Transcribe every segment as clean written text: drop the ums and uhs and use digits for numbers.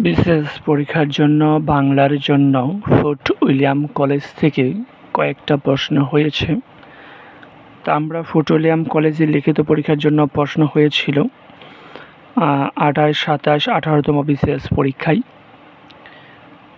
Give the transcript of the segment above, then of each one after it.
বিশেষ পরীক্ষার জন্য বাংলার জন্য ফোর্ট উইলিয়াম কলেজ থেকে কয়েকটা প্রশ্ন হয়েছে। তা আমরা ফোর্ট উইলিয়াম কলেজে লিখিত পরীক্ষার জন্য প্রশ্ন হয়েছিল 28, 27, 18তম বিশেষ পরীক্ষায়।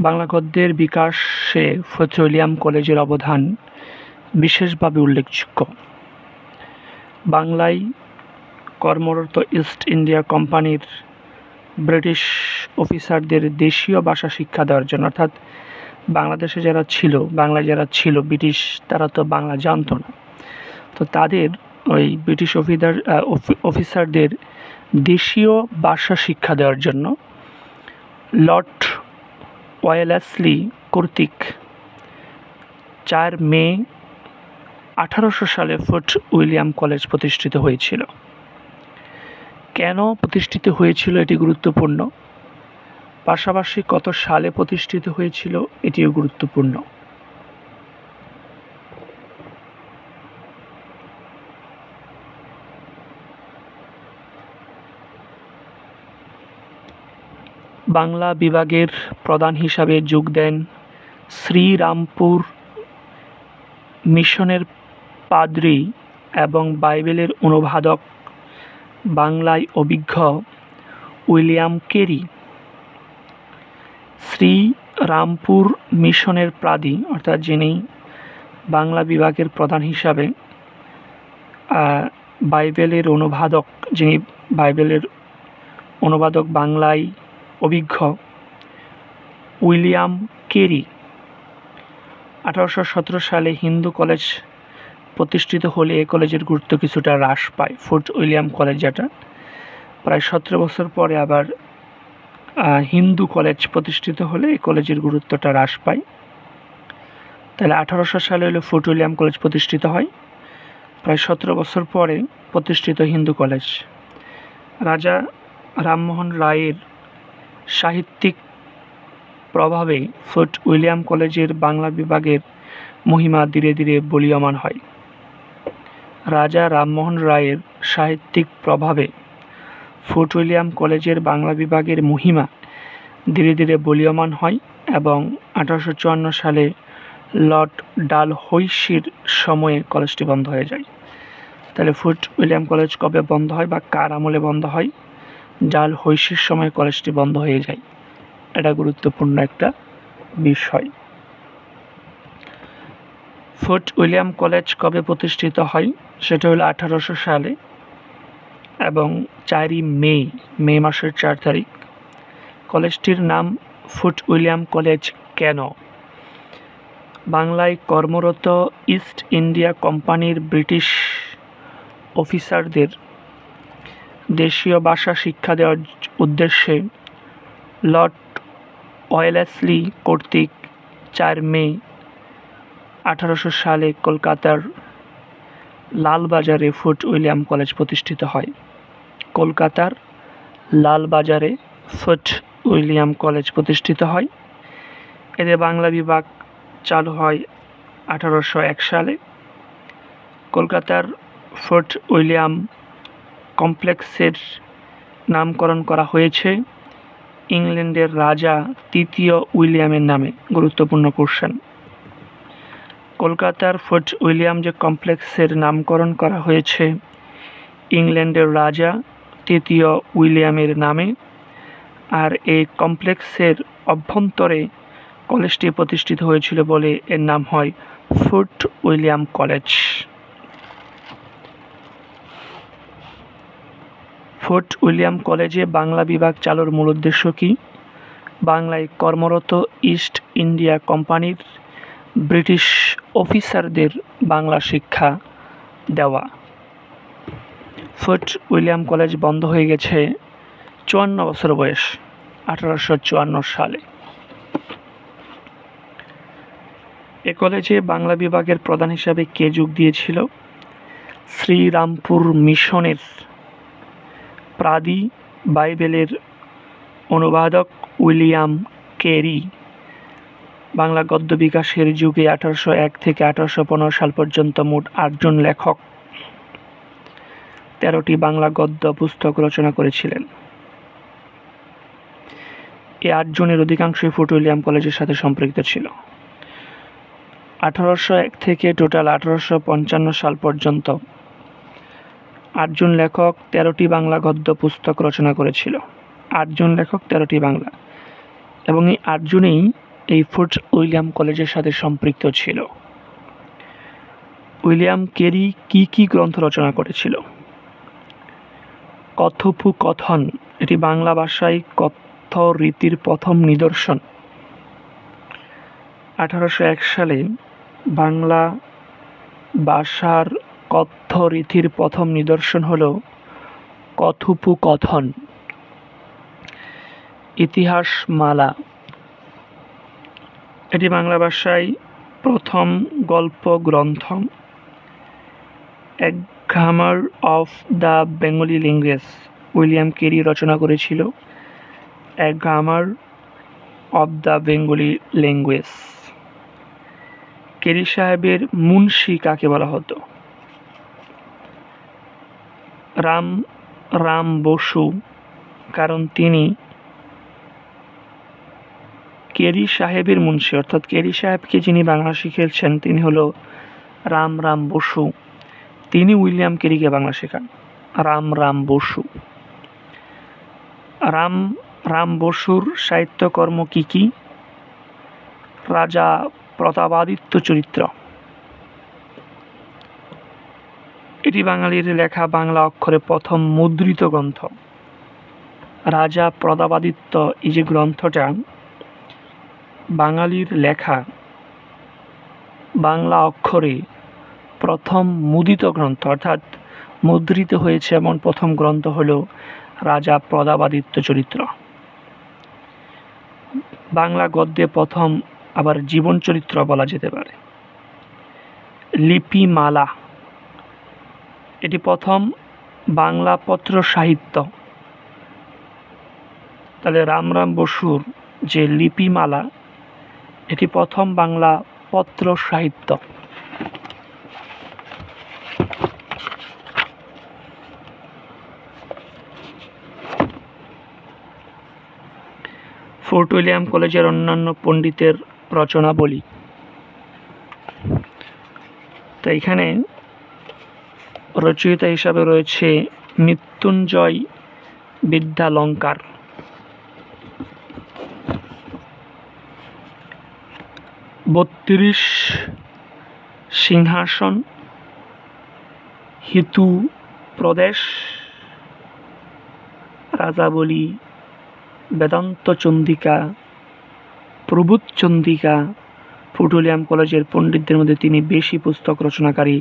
বাংলা গদ্যের বিকাশে ফোর্ট উইলিয়াম কলেজের অবদান বিশেষভাবে উল্লেখযোগ্য। বাংলায় কর্মরত ইস্ট ইন্ডিয়া কোম্পানির ব্রিটিশ অফিসারদের দেশীয় ভাষা শিক্ষা দেওয়ার জন্য, অর্থাৎ বাংলাদেশে যারা ছিল, বাংলায় যারা ছিল ব্রিটিশ, তারা তো বাংলা জানতো না, তো তাদের ওই ব্রিটিশ অফিসারদের দেশীয় ভাষা শিক্ষা দেওয়ার জন্য লর্ড ওয়েলেসলি কর্তৃক 4 মে 1800 সালে ফোর্ট উইলিয়াম কলেজ প্রতিষ্ঠিত হয়েছিল। কেন প্রতিষ্ঠিত হয়েছিল এটি গুরুত্বপূর্ণ, পাশাপাশি কত সালে প্রতিষ্ঠিত হয়েছিল এটিও গুরুত্বপূর্ণ। বাংলা বিভাগের প্রধান হিসাবে যোগ দেন শ্রীরামপুর মিশনের পাদ্রী এবং বাইবেলের অনুবাদক, বাংলায় অভিজ্ঞ উইলিয়াম কেরি। শ্রীরামপুর মিশনের পাদ্রী, অর্থাৎ যিনি বাংলা বিভাগের প্রধান হিসাবে বাইবেলের অনুবাদক, যিনি বাইবেলের অনুবাদক, বাংলায় অভিজ্ঞ উইলিয়াম কেরি। 1817 সালে হিন্দু কলেজ প্রতিষ্ঠিত হলে এই কলেজের গুরুত্ব কিছুটা হ্রাস পায়। ফোর্ট উইলিয়াম কলেজ, যেটা প্রায় 17 বছর পরে আবার হিন্দু কলেজ প্রতিষ্ঠিত হলে এই কলেজের গুরুত্বটা হ্রাস পায়। তাহলে 1800 সালে হলো ফোর্ট উইলিয়াম কলেজ প্রতিষ্ঠিত হয়, প্রায় 17 বছর পরে প্রতিষ্ঠিত হিন্দু কলেজ। রাজা রামমোহন রায়ের সাহিত্যিক প্রভাবে ফোর্ট উইলিয়াম কলেজের বাংলা বিভাগের মহিমা ধীরে ধীরে বলীয়মান হয়। রাজা রামমোহন রায়ের সাহিত্যিক প্রভাবে ফোর্ট উইলিয়াম কলেজের বাংলা বিভাগের মহিমা ধীরে ধীরে বলীয়মান হয় এবং 1854 সালে লর্ড ডালহৌসির সময়ে কলেজটি বন্ধ হয়ে যায়। তাহলে ফোর্ট উইলিয়াম কলেজ কবে বন্ধ হয় বা কার আমলে বন্ধ হয়? ডালহৌসির সময় কলেজটি বন্ধ হয়ে যায়। এটা গুরুত্বপূর্ণ একটা বিষয়। ফোর্ট উইলিয়াম কলেজ কবে প্রতিষ্ঠিত হয়? সেটা হলো 1800 সালে এবং 4 মে মাসের 4 তারিখ। কলেজটির নাম ফোর্ট উইলিয়াম কলেজ কেন? বাংলায় কর্মরত ইস্ট ইন্ডিয়া কোম্পানির ব্রিটিশ অফিসারদের দেশীয় ভাষা শিক্ষা দেওয়ার উদ্দেশ্যে লর্ড ওয়েলেসলি কর্তৃক 4 মে 1800 সালে কলকাতার লালবাজারে ফোর্ট উইলিয়াম কলেজ প্রতিষ্ঠিত হয়। কলকাতার লালবাজারে ফোর্ট উইলিয়াম কলেজ প্রতিষ্ঠিত হয়। এদের বাংলা বিভাগ চালু হয় 1801 সালে। কলকাতার ফোর্ট উইলিয়াম কমপ্লেক্সের নামকরণ করা হয়েছে ইংল্যান্ডের রাজা 3য় উইলিয়ামের নামে। গুরুত্বপূর্ণ কোশ্চেন। কলকাতার ফোর্ট উইলিয়াম যে কমপ্লেক্সের নামকরণ করা হয়েছে ইংল্যান্ডের রাজা 3য় উইলিয়ামের নামে, আর এই কমপ্লেক্সের অভ্যন্তরে কলেজটি প্রতিষ্ঠিত হয়েছিল বলে এর নাম হয় fort William college. Fort William কলেজে বাংলা বিভাগ চালুর মূল উদ্দেশ্য কী? বাংলায় কর্মরত ইস্ট ইন্ডিয়া কোম্পানির ব্রিটিশ অফিসারদের বাংলা শিক্ষা দেওয়া। ফোর্ট উইলিয়াম কলেজ বন্ধ হয়ে গেছে 54 বছর বয়স, 1854 সালে। এ কলেজে বাংলা বিভাগের প্রধান হিসাবে কে যোগ দিয়েছিল? শ্রীরামপুর মিশনের পাদ্রী, বাইবেলের অনুবাদক উইলিয়াম কেরি। বাংলা গদ্য বিকাশের যুগে 1801 থেকে 1815 সাল পর্যন্ত মোট 8 জন লেখক 13টি বাংলা গদ্য পুস্তক রচনা করেছিলেন। এই 8 জনের অধিকাংশই ফোর্ট উইলিয়াম কলেজের সাথে সম্পৃক্ত ছিল। 1801 থেকে টোটাল 1855 সাল পর্যন্ত 8 জন লেখক 13টি বাংলা গদ্য পুস্তক রচনা করেছিল। 8 জন লেখক 13টি বাংলা, এবং এই 8 জনেই এই ফোর্ট উইলিয়াম কলেজের সাথে সম্পৃক্ত ছিল। উইলিয়াম কেরি কি গ্রন্থ রচনা করেছিল? কথোপকথন, এটি বাংলা ভাষায় কথ্য রীতির প্রথম নিদর্শন। 1801 সালে বাংলা ভাষার কথ্য রীতির প্রথম নিদর্শন হল কথোপকথন। ইতিহাসমালা, এটি বাংলা ভাষায় প্রথম গল্প গ্রন্থ। A grammar of the Bengali language, William Carey রচনা করেছিল a grammar of the Bengali language. Carey সাহেবের মুন্সি কাকে বলা হতো? রাম বসু, কারণ তিনি কেরি সাহেবের মুন্সি, অর্থাৎ কেরি সাহেবকে যিনি বাংলা শিখিয়েছেন তিনি হলো রাম বসু। তিনি উইলিয়াম কেরিকে বাংলা শেখান। রাম বসু। রাম বসুর সাহিত্যকর্ম কি? রাজা প্রতাপাদিত্য চরিত্র, এটি বাঙালির লেখা বাংলা অক্ষরে প্রথম মুদ্রিত গ্রন্থ। রাজা প্রতাপাদিত্য, এই যে গ্রন্থটা বাঙালির লেখা বাংলা অক্ষরে প্রথম মুদ্রিত গ্রন্থ, অর্থাৎ মুদ্রিত হয়েছে এমন প্রথম গ্রন্থ হল রাজা প্রতাপাদিত্য চরিত্র। বাংলা গদ্যে প্রথম আবার জীবন চরিত্র বলা যেতে পারে। লিপিমালা, এটি প্রথম বাংলা পত্র সাহিত্য। তাহলে রাম বসুর যে লিপিমালা, এটি প্রথম বাংলা পত্র সাহিত্য। ফোর্ট উইলিয়াম কলেজের অন্যান্য পণ্ডিতের রচনাবলী। তো এখানে রচয়িতা হিসাবে রয়েছে মৃত্যুঞ্জয় বিদ্যালঙ্কার, বত্রিশ সিংহাসন, হিতু প্রদেশ, রাজাবলী, বেদান্ত চন্দিকা, প্রবোধ চন্দিকা। ফোর্ট উইলিয়াম কলেজের পণ্ডিতদের মধ্যে তিনি বেশি পুস্তক রচনাকারী।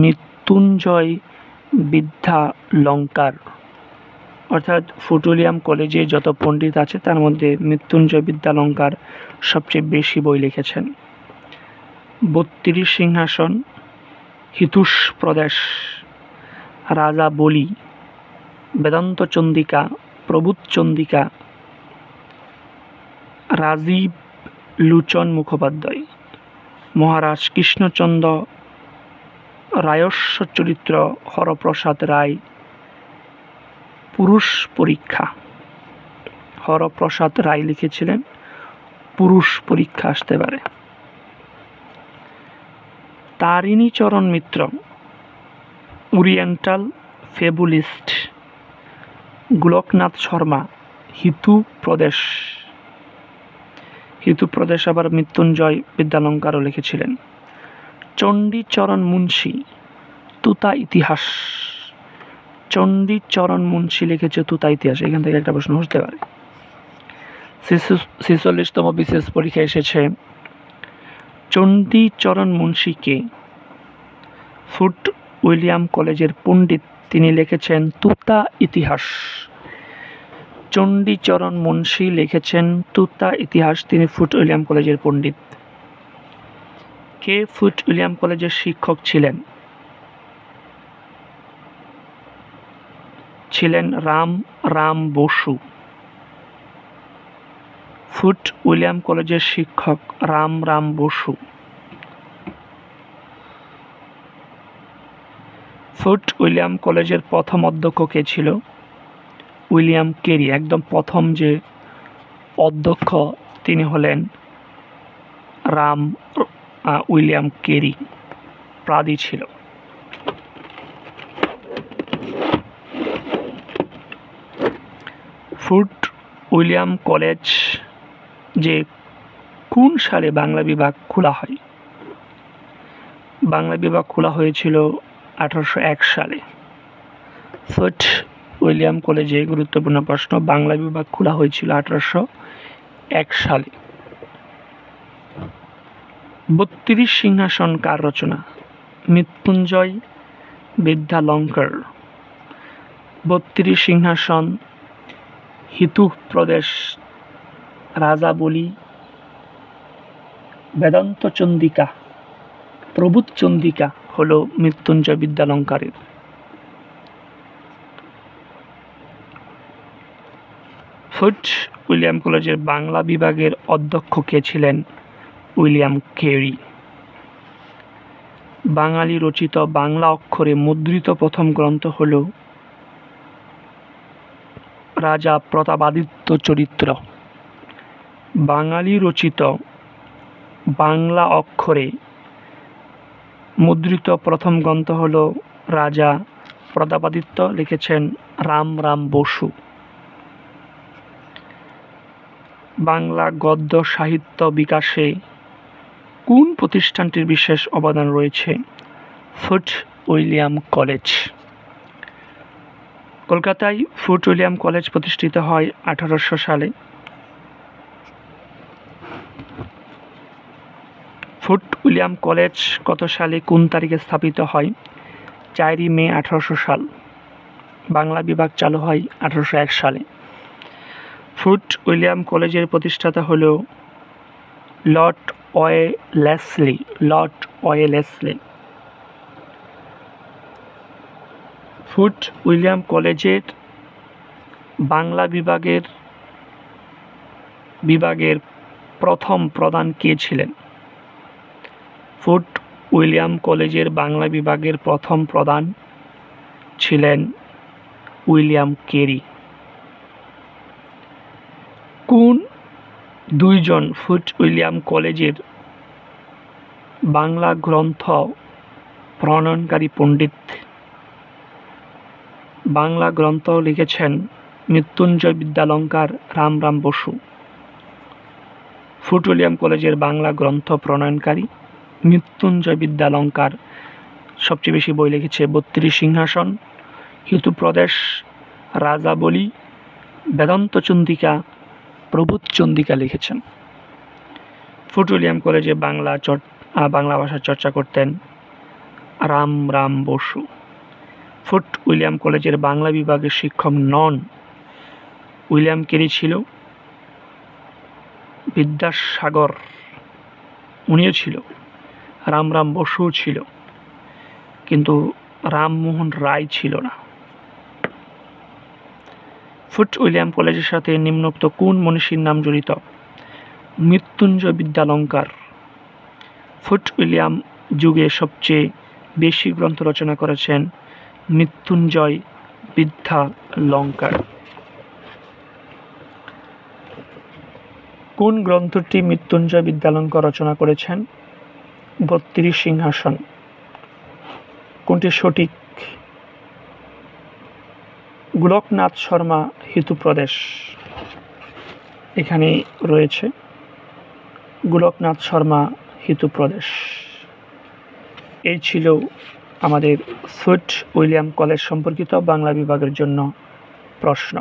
মৃত্যুঞ্জয় বিদ্যালঙ্কার, অর্থাৎ ফোর্ট উইলিয়াম কলেজে যত পণ্ডিত আছে তার মধ্যে মৃত্যুঞ্জয় বিদ্যালঙ্কার সবচেয়ে বেশি বই লিখেছেন। 32 সিংহাসন, হিতুষ প্রদেশ, রাজাবলী, বেদান্ত চন্দিকা, প্রবোধ চন্দিকা। রাজীব লোচন মুখোপাধ্যায়, মহারাজ কৃষ্ণচন্দ্র রায়স্ব চরিত্র, হরপ্রসাদ রায়, পুরুষ পরীক্ষা। হরপ্রসাদ রায় লিখেছিলেন পুরুষ পরীক্ষা আসতে পারে। তারিণীচরণ মিত্র, ওরিয়েন্টাল ফেবুলিস্ট। গোলকনাথ শর্মা, হিতু প্রদেশ। হিতু প্রদেশ আবার মৃত্যুঞ্জয় বিদ্যালঙ্কারও লিখেছিলেন। চণ্ডীচরণ মুন্সি, তুতা ইতিহাস। চণ্ডীচরণ মুন্সি লিখেছে তুতা ইতিহাস। এখান থেকে একটা প্রশ্ন হতে পারে। 46তম বিশেষ পরীক্ষা এসেছে। চণ্ডীচরণ মুন্সি কে? ফোর্ট উইলিয়াম কলেজের পণ্ডিত, তিনি লিখেছেন তুতা ইতিহাস। চণ্ডীচরণ মুন্সি লিখেছেন তুতা ইতিহাস, তিনি ফোর্ট উইলিয়াম কলেজের পণ্ডিত। কে ফোর্ট উইলিয়াম কলেজের শিক্ষক ছিলেন? ছিলেন রাম বসু। ফোর্ট উইলিয়াম কলেজের শিক্ষক রাম বসু। ফোর্ট উইলিয়াম কলেজের প্রথম অধ্যক্ষ কে ছিল? William Carey. একদম প্রথম যে অধ্যক্ষ তিনি হলেন রাম উইলিয়াম কেরি, প্রাদি ছিল। ফোর্ট উইলিয়াম কলেজ যে কোন সালে বাংলা বিভাগ খোলা হয়? বাংলা বিভাগ খোলা হয়েছিল 1801 সালে। ফোর্ট উইলিয়াম কলেজে গুরুত্বপূর্ণ প্রশ্ন, বাংলা বিভাগ খোলা হয়েছিল 1801 সালে। 32 সিংহাসন কার রচনা? মৃত্যুঞ্জয় বিদ্যালঙ্কার। 32 সিংহাসন, হিতুপ্রদেশ, রাজাবলি, বেদান্ত চন্দিকা, প্রবোধ চন্দিকা হল মৃত্যুঞ্জয় বিদ্যালঙ্কারের। ফোর্ট উইলিয়াম কলেজের বাংলা বিভাগের অধ্যক্ষ কে ছিলেন? William Carey. বাঙালি রচিত বাংলা অক্ষরে মুদ্রিত প্রথম গ্রন্থ হল রাজা প্রতাপাদিত্য চরিত্র। বাঙালি রচিত বাংলা অক্ষরে মুদ্রিত প্রথম গ্রন্থ হল রাজা প্রতাপাদিত্য, লিখেছেন রামরাম বসু। বাংলা গদ্য সাহিত্য বিকাশে কোন প্রতিষ্ঠানটির বিশেষ অবদান রয়েছে? Fort William college. কলকাতায় ফোর্ট উইলিয়াম কলেজ প্রতিষ্ঠিত হয় 1800 সালে। ফোর্ট উইলিয়াম কলেজ কত সালে কোন তারিখে স্থাপিত হয়? 4 মে 1800 সাল। বাংলা বিভাগ চালু হয় 1801 সালে। ফোর্ট উইলিয়াম কলেজের প্রতিষ্ঠাতা হল Lord Wellesley. Lord Wellesley. Fort William কলেজের বাংলা বিভাগের প্রথম প্রধান কে ছিলেন? ফোর্ট উইলিয়াম কলেজের বাংলা বিভাগের প্রথম প্রধান ছিলেন উইলিয়াম কেরি। কোন দুইজন ফোর্ট উইলিয়াম কলেজের বাংলা গ্রন্থ প্রণয়নকারী পণ্ডিত? বাংলা গ্রন্থ লিখেছেন মৃত্যুঞ্জয় বিদ্যালঙ্কার, রামরাম বসু। ফোর্ট উইলিয়াম কলেজের বাংলা গ্রন্থ প্রণয়নকারী মৃত্যুঞ্জয় বিদ্যালঙ্কার। সবচেয়ে বেশি বই লিখেছে 32 সিংহাসন, হিতুপ্রদেশ, রাজাবলি, বেদান্ত চন্দিকা, প্রবোধ চন্দিকা লিখেছেন। ফোর্ট উইলিয়াম কলেজে বাংলা ভাষার চর্চা করতেন রামরাম বসু। ফোর্ট উইলিয়াম কলেজের বাংলা বিভাগের শিক্ষক নন উইলিয়াম কেরি ছিল, বিদ্যাসাগর উনিও ছিল, রামরাম বসুও ছিল, কিন্তু রামমোহন রায় ছিল না। ফোর্ট উইলিয়াম কলেজের সাথে নিম্নোক্ত কোন মনীষীর নাম জড়িত? মৃত্যুঞ্জয় বিদ্যালঙ্কার। ফোর্ট উইলিয়াম যুগে সবচেয়ে বেশি গ্রন্থ রচনা করেছেন মৃত্যুঞ্জয় বিদ্যালঙ্কার। কোন গ্রন্থটি মৃত্যুঞ্জয় বিদ্যালঙ্কার রচনা করেছেন? 32 সিংহাসন। কোনটি সঠিক? গোলকনাথ শর্মা, হিতুপ্রদেশ। এখানে রয়েছে গোলকনাথ শর্মা, হিতুপ্রদেশ। এই ছিল আমাদের ফোর্ট উইলিয়াম কলেজ সম্পর্কিত বাংলা বিভাগের জন্য প্রশ্ন।